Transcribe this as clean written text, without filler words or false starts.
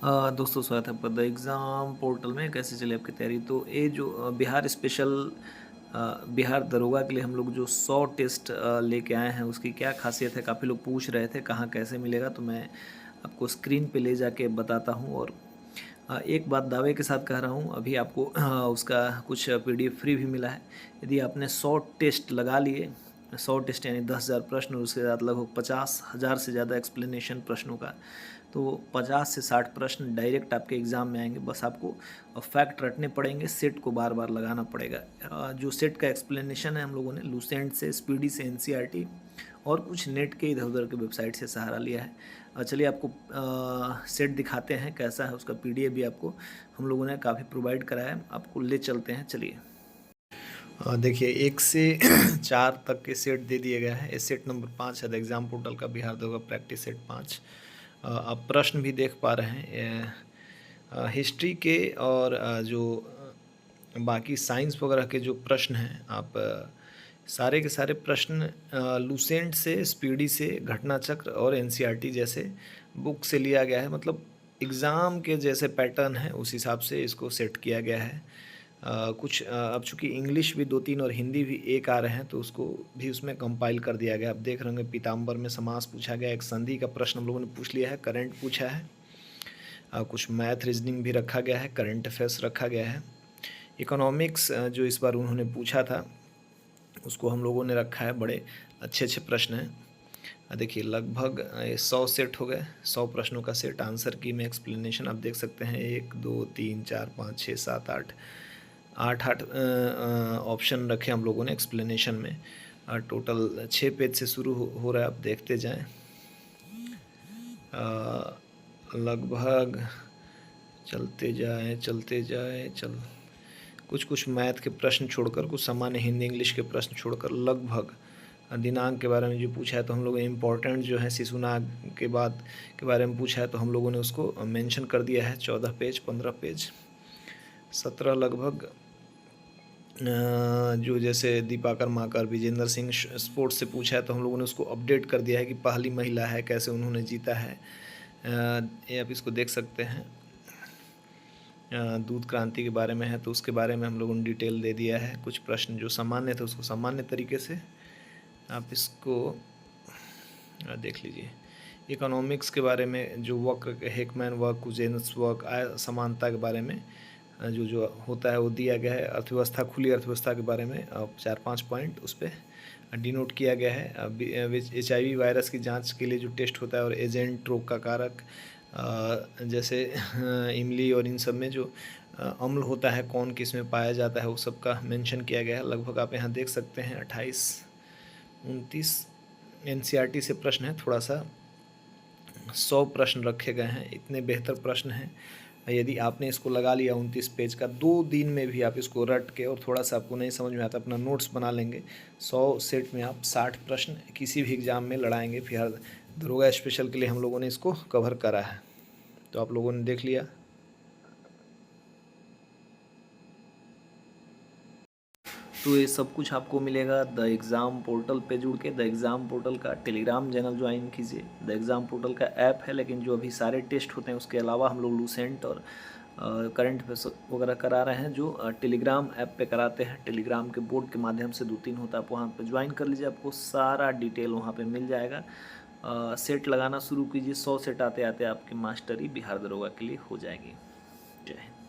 दोस्तों स्वागत है आपका द एग्ज़ाम पोर्टल में। कैसे चले आपकी तैयारी? तो ये जो बिहार स्पेशल बिहार दरोगा के लिए हम लोग जो 100 टेस्ट लेके आए हैं, उसकी क्या खासियत है? काफ़ी लोग पूछ रहे थे कहाँ कैसे मिलेगा, तो मैं आपको स्क्रीन पे ले जाके बताता हूँ। और एक बात दावे के साथ कह रहा हूँ, अभी आपको उसका कुछ पीडीएफ फ्री भी मिला है। यदि आपने 100 टेस्ट लगा लिए, 100 टेस्ट यानी 10,000 प्रश्न और उसके साथ लगभग 50,000 से ज़्यादा एक्सप्लेनेशन प्रश्नों का, तो 50 से 60 प्रश्न डायरेक्ट आपके एग्ज़ाम में आएंगे। बस आपको फैक्ट रटने पड़ेंगे, सेट को बार बार लगाना पड़ेगा। जो सेट का एक्सप्लेनेशन है, हम लोगों ने लूसेंट से, स्पीडी से, एनसीईआरटी और कुछ नेट के इधर उधर के वेबसाइट से सहारा लिया है। चलिए आपको सेट दिखाते हैं कैसा है। उसका पीडीएफ भी आपको हम लोगों ने काफ़ी प्रोवाइड कराया है, आपको ले चलते हैं। चलिए देखिए 1 से 4 तक के सेट दे दिए गए हैं। ये सेट नंबर 5 है द एग्ज़ाम पोर्टल का, बिहार दरोगा प्रैक्टिस सेट 5। आप प्रश्न भी देख पा रहे हैं। हिस्ट्री के और जो बाकी साइंस वगैरह के जो प्रश्न हैं, आप सारे के सारे प्रश्न लूसेंट से, स्पीडी से, घटना चक्र और एनसीईआरटी जैसे बुक से लिया गया है। मतलब एग्ज़ाम के जैसे पैटर्न है, उस हिसाब से इसको सेट किया गया है। कुछ अब चूँकि इंग्लिश भी 2-3 और हिंदी भी 1 आ रहे हैं, तो उसको भी उसमें कंपाइल कर दिया गया। आप देख रहे होंगे पीताम्बर में समास पूछा गया, एक संधि का प्रश्न हम लोगों ने पूछ लिया है, करंट पूछा है। कुछ मैथ रीजनिंग भी रखा गया है, करंट अफेयर्स रखा गया है। इकोनॉमिक्स जो इस बार उन्होंने पूछा था, उसको हम लोगों ने रखा है। बड़े अच्छे-अच्छे प्रश्न हैं। देखिए लगभग 100 सेट हो गए, 100 प्रश्नों का सेट। आंसर की में एक्सप्लेनेशन आप देख सकते हैं, 1 2 3 4 5 6 7 8 8 ऑप्शन रखे हम लोगों ने एक्सप्लेनेशन में। टोटल 6 पेज से शुरू हो रहा है, आप देखते जाएं। लगभग चलते जाए कुछ कुछ मैथ के प्रश्न छोड़कर, कुछ सामान्य हिंदी इंग्लिश के प्रश्न छोड़कर, लगभग दिनांक के बारे में जो पूछा है, तो हम लोग इम्पोर्टेंट जो है शिशुनाग के बाद के बारे में पूछा है, तो हम लोगों ने उसको मेंशन कर दिया है। 14 पेज, 15 पेज, 17 लगभग। जो जैसे दीपाकर माकर, विजेंद्र सिंह स्पोर्ट्स से पूछा है, तो हम लोगों ने उसको अपडेट कर दिया है कि पहली महिला है, कैसे उन्होंने जीता है। ये आप इसको देख सकते हैं। दूध क्रांति के बारे में है, तो उसके बारे में हम लोगों ने डिटेल दे दिया है। कुछ प्रश्न जो सामान्य थे, उसको सामान्य तरीके से आप इसको देख लीजिए। इकोनॉमिक्स के बारे में जो वक्र, हेकमैन वक्र, कुजेन्स वक्र, आय समानता के बारे में जो जो होता है वो दिया गया है। अर्थव्यवस्था, खुली अर्थव्यवस्था के बारे में 4-5 पॉइंट उस पर डिनोट किया गया है। HIV वायरस की जांच के लिए जो टेस्ट होता है, और एजेंट, रोग का कारक, जैसे इमली और इन सब में जो अम्ल होता है, कौन किस में पाया जाता है, वो सब का मेंशन किया गया है। लगभग आप यहाँ देख सकते हैं 28 29 एनसीईआरटी से प्रश्न है। थोड़ा सा 100 प्रश्न रखे गए हैं, इतने बेहतर प्रश्न हैं। यदि आपने इसको लगा लिया 29 पेज का, 2 दिन में भी आप इसको रट के, और थोड़ा सा आपको नहीं समझ में आता, अपना नोट्स बना लेंगे, 100 सेट में आप 60 प्रश्न किसी भी एग्ज़ाम में लड़ाएंगे। फिर दरोगा स्पेशल के लिए हम लोगों ने इसको कवर करा है, तो आप लोगों ने देख लिया। तो ये सब कुछ आपको मिलेगा द एग्ज़ाम पोर्टल पे जुड़ के। द एग्ज़ाम पोर्टल का टेलीग्राम चैनल ज्वाइन कीजिए। द एग्ज़ाम पोर्टल का ऐप है, लेकिन जो अभी सारे टेस्ट होते हैं उसके अलावा हम लोग लूसेंट और करंट अफेयर्स वगैरह करा रहे हैं, जो टेलीग्राम ऐप पे कराते हैं। टेलीग्राम के बोर्ड के माध्यम से 2-3 होता है, आप वहाँ पे ज्वाइन कर लीजिए, आपको सारा डिटेल वहाँ पे मिल जाएगा। सेट लगाना शुरू कीजिए, 100 सेट आते आते आपकी मास्टरी बिहार दरोगा के लिए हो जाएगी। जय हिंद।